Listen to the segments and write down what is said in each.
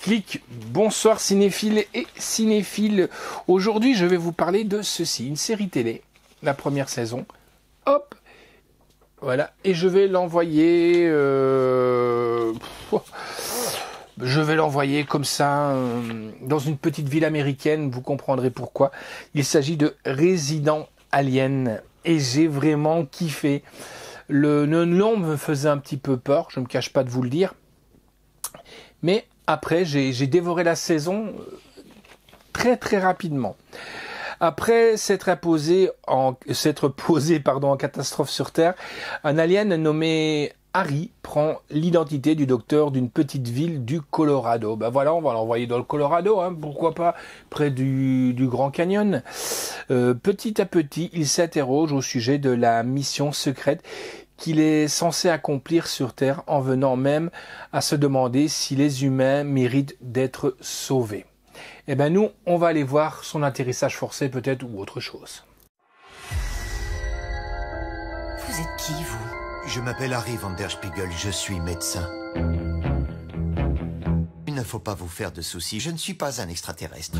Clic, bonsoir cinéphiles et cinéphiles. Aujourd'hui, je vais vous parler de ceci, une série télé, la première saison. Hop, voilà, et je vais l'envoyer. Je vais l'envoyer comme ça dans une petite ville américaine. Vous comprendrez pourquoi. Il s'agit de Resident Alien et j'ai vraiment kiffé. Le nom me faisait un petit peu peur. Je ne me cache pas de vous le dire, mais après, j'ai dévoré la saison très très rapidement. Après s'être posé en catastrophe sur Terre, un alien nommé Harry prend l'identité du docteur d'une petite ville du Colorado. Ben voilà, on va l'envoyer dans le Colorado, hein, pourquoi pas près du Grand Canyon. Petit à petit, il s'interroge au sujet de la mission secrète qu'il est censé accomplir sur Terre, en venant même à se demander si les humains méritent d'être sauvés. Eh ben nous, on va aller voir son atterrissage forcé peut-être ou autre chose. Vous êtes qui, vous? Je m'appelle Harry van der Spiegel, je suis médecin. Il ne faut pas vous faire de soucis, je ne suis pas un extraterrestre.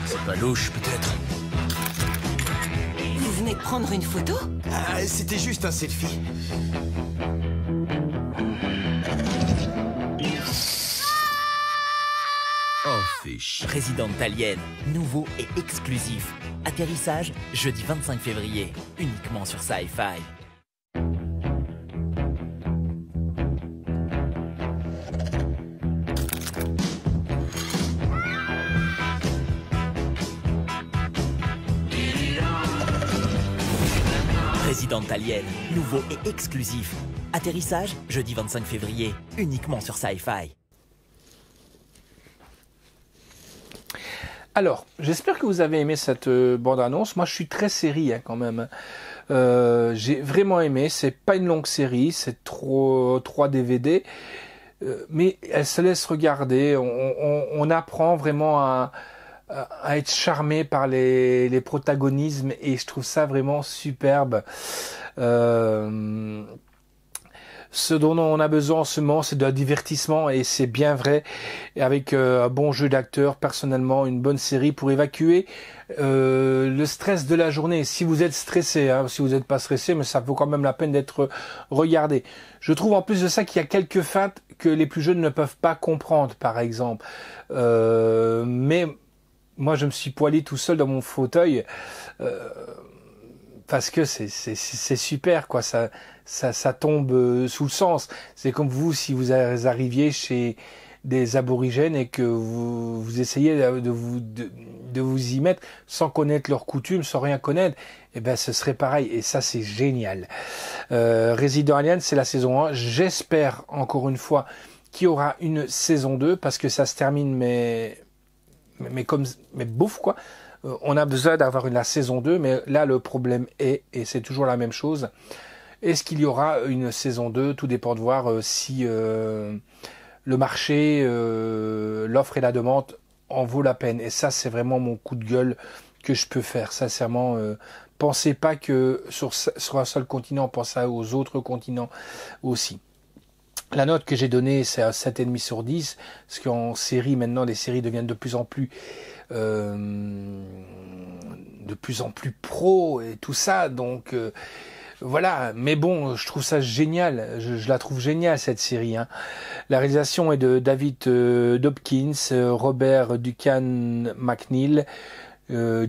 C'est pas louche, peut-être. Vous venez de prendre une photo? Ah, c'était juste un selfie. Oh, fiche. Resident Alien, nouveau et exclusif. Atterrissage, jeudi 25 février, uniquement sur Sci-Fi. Resident Alien, nouveau et exclusif. Atterrissage, jeudi 25 février, uniquement sur Sci-Fi. Alors, j'espère que vous avez aimé cette bande-annonce. Moi, je suis très série quand même. J'ai vraiment aimé. C'est pas une longue série, c'est 3 DVD. Mais elle se laisse regarder. On apprend vraiment à être charmé par les protagonismes et je trouve ça vraiment superbe. Ce dont on a besoin en ce moment, c'est de divertissement et c'est bien vrai. Et avec un bon jeu d'acteurs, personnellement, une bonne série pour évacuer le stress de la journée. Si vous êtes stressé, hein, si vous n'êtes pas stressé, mais ça vaut quand même la peine d'être regardé. Je trouve en plus de ça qu'il y a quelques feintes que les plus jeunes ne peuvent pas comprendre, par exemple. Mais moi, je me suis poilé tout seul dans mon fauteuil parce que c'est super, quoi. Ça tombe sous le sens. C'est comme vous, si vous arriviez chez des aborigènes et que vous essayez de vous y mettre sans connaître leurs coutumes, sans rien connaître, eh ben ce serait pareil. Et ça, c'est génial. Resident Alien, c'est la saison 1. J'espère, encore une fois, qu'il y aura une saison 2 parce que ça se termine, mais bouffe, quoi. On a besoin d'avoir la saison 2, mais là, le problème est, et c'est toujours la même chose, est-ce qu'il y aura une saison 2? Tout dépend de voir si le marché, l'offre et la demande en vaut la peine. Et ça, c'est vraiment mon coup de gueule que je peux faire. Sincèrement, pensez pas que sur un seul continent, pensez aux autres continents aussi. La note que j'ai donnée, c'est un 7,5 sur 10, parce qu'en série, maintenant, les séries deviennent de plus en plus pro et tout ça, donc voilà. Mais bon, je trouve ça génial, je la trouve géniale cette série, hein. La réalisation est de David Dobkins, Robert Duncan McNeil,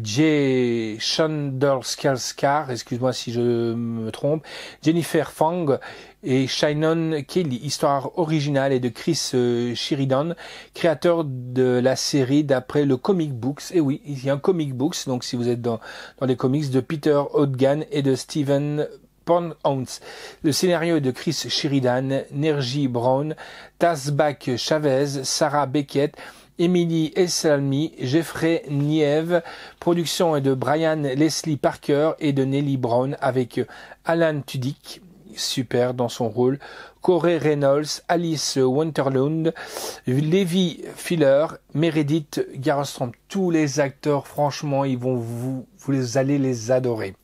Jay Chandrasekhar, excuse-moi si je me trompe, Jennifer Fang et Shannon Kelly. Histoire originale est de Chris Sheridan, créateur de la série d'après le comic books. Et oui, il y a un comic books, donc si vous êtes dans les comics, de Peter Hodgman et de Stephen Pounds. Le scénario est de Chris Sheridan, Nerji Brown, Tazbak Chavez, Sarah Beckett, Emily Esalmi, Jeffrey Nieve. Production est de Brian Leslie Parker et de Nellie Brown avec Alan Tudyk, super dans son rôle, Corey Reynolds, Alice Wonderlund, Levi Filler, Meredith Garrestrom. Tous les acteurs, franchement, vous allez les adorer.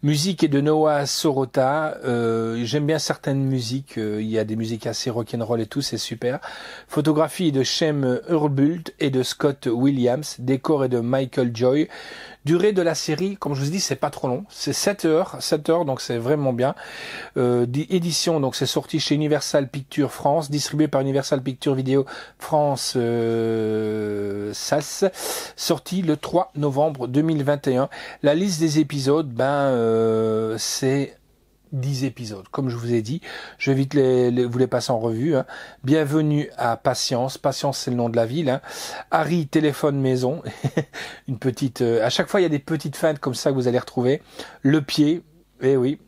Musique est de Noah Sorota. J'aime bien certaines musiques. Il y a des musiques assez rock'n'roll et tout, c'est super. Photographie est de Shem Hurlbut et de Scott Williams. Décor est de Michael Joy. Durée de la série, comme je vous dis, c'est pas trop long. C'est 7 heures, donc c'est vraiment bien. Édition, donc c'est sorti chez Universal Pictures France, distribué par Universal Pictures Video France SAS, sorti le 3 novembre 2021. La liste des épisodes, c'est 10 épisodes, comme je vous ai dit. Je vais vite vous les passer en revue. Hein. Bienvenue à Patience. Patience, c'est le nom de la ville. Hein. Harry, téléphone maison. Une petite. À chaque fois, il y a des petites feintes comme ça que vous allez retrouver. Le pied. Eh oui,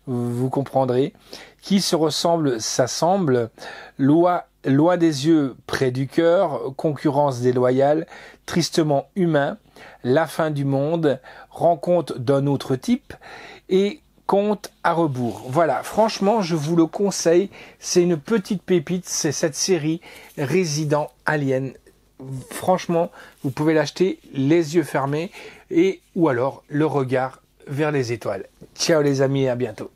vous comprendrez. Qui se ressemble, s'assemble. Loi des yeux près du cœur. Concurrence déloyale. Tristement humain. La fin du monde. Rencontre d'un autre type. Et compte à rebours. Voilà, franchement, je vous le conseille. C'est une petite pépite, c'est cette série Resident Alien. Franchement, vous pouvez l'acheter les yeux fermés ou alors le regard vers les étoiles. Ciao les amis, à bientôt.